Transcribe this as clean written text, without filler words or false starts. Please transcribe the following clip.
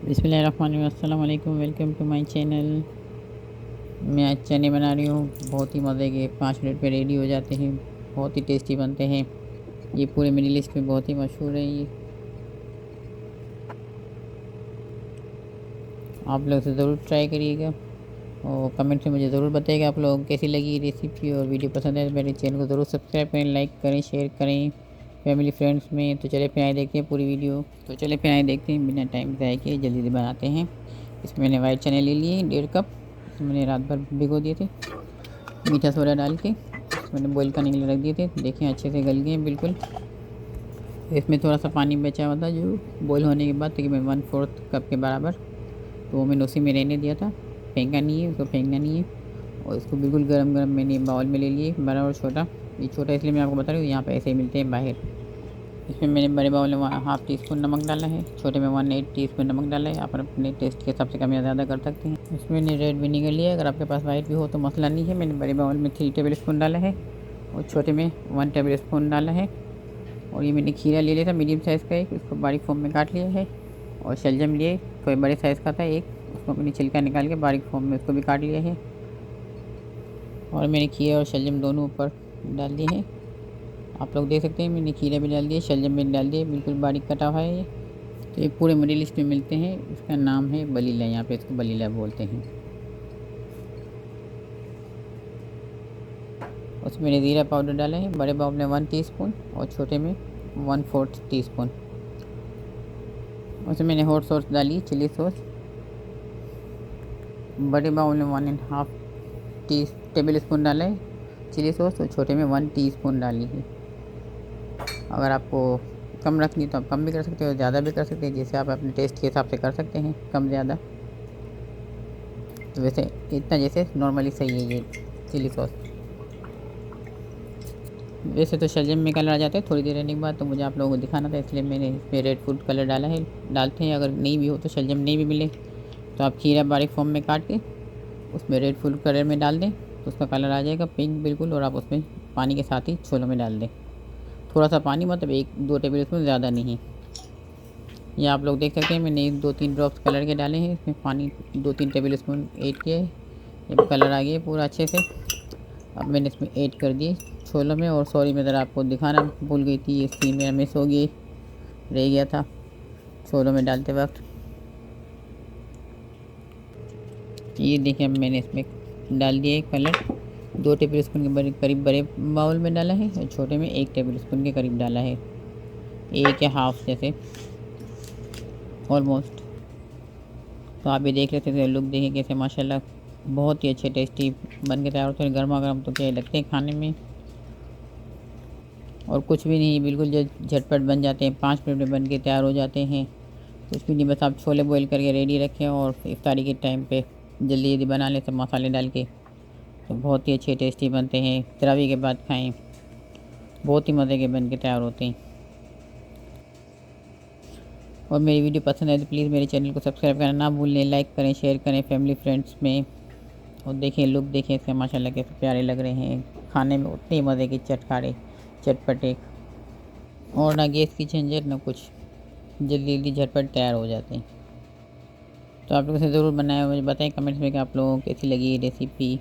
बिस्मिल्लाहिर्रहमानिर्रहीम, अस्सलाम वालेकुम, वेलकम टू माय चैनल। मैं आज चने बना रही हूँ। बहुत ही मज़े के 5 मिनट में रेडी हो जाते हैं। बहुत ही टेस्टी बनते हैं। ये पूरे मिडिल ईस्ट में बहुत ही मशहूर है। ये आप लोग से ज़रूर ट्राई करिएगा और कमेंट में मुझे ज़रूर बताइएगा आप लोगों को कैसी लगी ये रेसिपी। और वीडियो पसंद है तो मेरे चैनल को ज़रूर सब्सक्राइब करें, लाइक करें, शेयर करें फैमिली फ्रेंड्स में। तो चले फिर आए देखते हैं पूरी वीडियो। तो चले फिर आए देखते हैं, बिना टाइम ज़ाया किए जल्दी जल्दी बनाते हैं। इसमें मैंने वाइट चने ले लिए 1.5 कप। इसमें मैंने रात भर भिगो दिए थे मीठा सोडा डाल के। मैंने बॉईल करने के लिए रख दिए थे। देखें अच्छे से गल गए हैं बिल्कुल। इसमें थोड़ा सा पानी बचा हुआ था जो बॉईल होने के बाद तकरीबन 1/4 कप के बराबर, तो वो मैंने उसी में रहने दिया था। फेंका नहीं है, उसको फेंकना नहीं है। और इसको बिल्कुल गरम गरम मैंने बाउल में ले लिए, बड़ा और छोटा। ये छोटा इसलिए मैं आपको बता रही हूँ, यहाँ पे ऐसे ही मिलते हैं बाहर। इसमें मैंने बड़े बाउल में 1/2 टी स्पून नमक डाला है, छोटे में 1/8 टीस्पून नमक डाला है। आप अपने टेस्ट के हिसाब से कम या ज़्यादा कर सकते हैं। इसमें मैंने रेड विनीगर लिया है, अगर आपके पास वाइट भी हो तो मसला नहीं है। मैंने बड़े बाउल में 3 टेबल स्पून डाला है और छोटे में 1 टेबल स्पून डाला है। और ये मैंने खीरा ले लिया था मीडियम साइज़ का एक, उसको बारीक फॉर्म में काट लिया है। और शलजम लिए, थोड़े बड़े साइज़ का था एक, उसको मैंने छिलका निकाल के बारीक फॉर्म में उसको भी काट लिया है। और मैंने खीरा और शलजम दोनों ऊपर डाल दिए हैं। आप लोग देख सकते हैं मैंने खीरा भी डाल दिया, शलजम भी डाल दिए, बिल्कुल बारीक कटा हुआ है ये। तो ये पूरे मिडिल ईस्ट में मिलते हैं। इसका नाम है बलीला, यहाँ पे इसको बलीला बोलते हैं। उसमें मैंने ज़ीरा पाउडर डाला है, बड़े बाउल में 1 टीस्पून और छोटे में 1/4 टीस्पून। उसमें मैंने हॉट सॉस डाली, चिली सॉस। बड़े बाउल में 1.5 टेबल स्पून डाला है चिली सॉस और छोटे में 1 टीस्पून डाली है। अगर आपको कम रखनी तो आप कम भी कर सकते हो, ज़्यादा भी कर सकते हैं, जैसे आप अपने टेस्ट के हिसाब से कर सकते हैं, कम ज़्यादा। तो वैसे इतना जैसे नॉर्मली सही है ये चिली सॉस। वैसे तो शलजम में कलर आ जाता है थोड़ी देर रहने के बाद, तो मुझे आप लोगों को दिखाना था इसलिए मैंने इसमें रेड फूड कलर डाला है। डालते हैं, अगर नहीं भी हो तो शलजम नहीं भी मिले तो आप खीरा बारीक फॉर्म में काट के उसमें रेड फूड कलर में डाल दें तो उसका कलर आ जाएगा पिंक बिल्कुल। और आप उसमें पानी के साथ ही छोलों में डाल दें, थोड़ा सा पानी, मतलब 1-2 टेबल स्पून, ज़्यादा नहीं। ये आप लोग देख सकते हैं मैंने 2-3 ड्रॉप्स कलर के डाले हैं इसमें, पानी 2-3 टेबल स्पून ऐड किए। ये कलर आ गया पूरा अच्छे से। अब मैंने इसमें ऐड कर दिए छोलों में। और सॉरी मैं ज़रा आपको दिखाना भूल गई थी, ये स्क्रीन मेरा मिस हो गई, रह गया था छोलों में डालते वक्त। ये देखिए अब मैंने इसमें डाल दिया कलर। 2 टेबल स्पून के करीब बड़े बाउल में डाला है और छोटे में 1 टेबल स्पून के करीब डाला है, 1 या हाफ जैसे ऑलमोस्ट। तो आप भी देख लेते थे, लुक देखिए कैसे माशाल्लाह बहुत ही अच्छे टेस्टी बन के तैयार होते हैं। गर्मा गर्म तो क्या लगते हैं खाने में, और कुछ भी नहीं, बिल्कुल झटपट बन जाते हैं। 5 मिनट में बन के तैयार हो जाते हैं। कुछ भी नहीं, बस आप छोले बॉईल करके रेडी रखें और इफ्तारी के टाइम पे जल्दी जल्दी बना लें सब मसाले डाल के, तो बहुत ही अच्छे टेस्टी बनते हैं। तरावी के बाद खाएं, बहुत ही मज़े के बन के तैयार होते हैं। और मेरी वीडियो पसंद है तो प्लीज़ मेरे चैनल को सब्सक्राइब करना ना भूलें, लाइक करें, शेयर करें फैमिली फ्रेंड्स में। और देखें लुक देखें इसके माशाल्लाह कैसे प्यारे लग रहे हैं, खाने में उतने मज़े के चटखारे चटपटे। और ना गैस की झंझट ना कुछ, जल्दी जल्दी झटपट तैयार हो जाते हैं। तो आप लोगों से ज़रूर बनाया, मुझे बताएं कमेंट्स में कि आप लोगों को कैसी लगी ये रेसिपी।